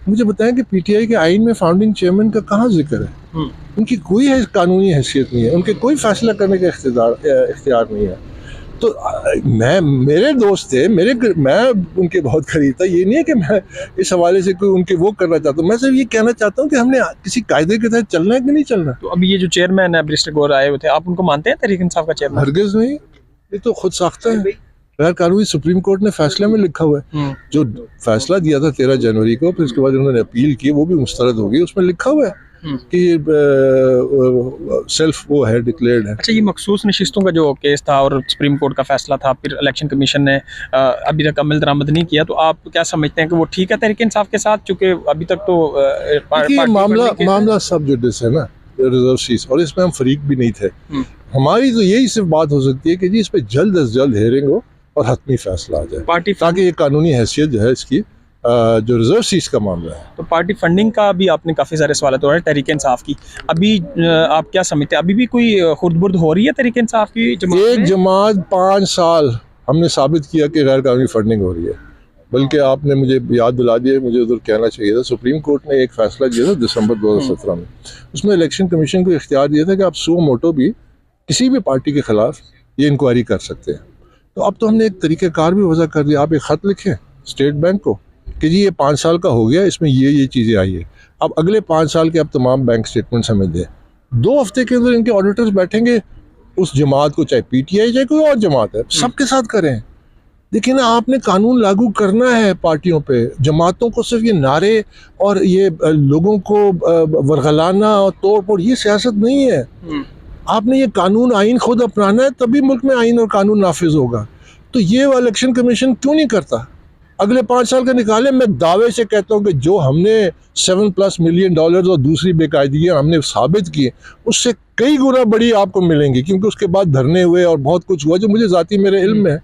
मुझे बताएं कि पीटीआई के आइन में फाउंडिंग चेयरमैन का कहाँ जिक्र है? उनकी कोई कानूनी हैसियत नहीं है, उनके कोई फैसला करने का इख्तियार नहीं है। तो मेरे दोस्त थे, मैं उनके बहुत करीब था। ये नहीं है कि मैं इस हवाले से कोई उनके वो करना चाहता हूँ, मैं सिर्फ ये कहना चाहता हूँ कि हमने किसी कायदे के तहत चलना है कि नहीं चलना। तो अभी ये जो चेयरमैन है बैरिस्टर गौहर आए हुए थे, आप उनको मानते हैं तहरीक इंसाफ का चेयरमैन? हरगिज नहीं, ये तो खुद साख्ता है, गैर कानूनी। सुप्रीम कोर्ट ने फैसले में लिखा हुआ है, जो फैसला दिया था 13 जनवरी को, फिर उसके बाद उन्होंने अपील की, वो भी मुस्तरद हो गई, उसमें लिखा हुआ है कि सेल्फ वो है, डिक्लेयर्ड है। अच्छा, ये मखसूस नशिस्तों का जो केस था और सुप्रीम कोर्ट का फैसला था, फिर इलेक्शन कमीशन ने अभी तक अमल दरामद नहीं किया, तो आप क्या समझते हैं कि वो ठीक है तहरीक इंसाफ के साथ? चूंकि अभी तक तो मामला सब जुडिस है ना, रिजर्व सीट, और इसमें हम फरीक भी नहीं थे। हमारी तो यही सिर्फ बात हो सकती है कि जी इस पर जल्द अज जल्द हेयरिंग हो और हतमी फैसला आ जाए, ताकि ये कानूनी हैसियत जो है इसकी, जो रिजर्व सीट्स का मामला है। तो पार्टी फंडिंग का भी आपने काफ़ी सारे सवाल तो तहरीक इंसाफ की, अभी आप क्या समझते हैं, अभी भी कोई खुर्द-बुर्द हो रही है तहरीक इंसाफ की? एक जमात 5 साल हमने साबित किया कि गैर कानूनी फंडिंग हो रही है। बल्कि आपने मुझे याद दिला दिया, मुझे उधर कहना चाहिए था। सुप्रीम कोर्ट ने एक फैसला दिया था दिसंबर 2017 में, उसमें इलेक्शन कमीशन को इख्तियार दिया था कि आप सो मोटो भी किसी भी पार्टी के खिलाफ ये इंक्वायरी कर सकते हैं। तो अब तो हमने एक तरीक़ेकार भी वज़ा कर दिया। आप एक ख़त लिखें स्टेट बैंक को कि जी ये 5 साल का हो गया, इसमें ये चीज़ें आई है, अब अगले 5 साल के अब तमाम बैंक स्टेटमेंट्स हमें दें। 2 हफ्ते के अंदर इनके ऑडिटर्स बैठेंगे उस जमात को, चाहे पीटीआई चाहे कोई और जमात है, सबके साथ करें। देखिए ना, आपने कानून लागू करना है पार्टियों पे, जमातों को सिर्फ ये नारे और ये लोगों को वरगलाना और तोड़ फोड़, ये सियासत नहीं है। आपने ये कानून आइन खुद अपनाना है, तभी मुल्क में आइन और कानून नाफिज होगा। तो ये इलेक्शन कमीशन क्यों नहीं करता? अगले 5 साल का निकाले। मैं दावे से कहता हूँ कि जो हमने $7+ मिलियन और दूसरी बेकायदगियाँ हमने साबित की, उससे कई गुना बड़ी आपको मिलेंगी, क्योंकि उसके बाद धरने हुए और बहुत कुछ हुआ जो मुझे ज़ाती मेरे इल्म में है।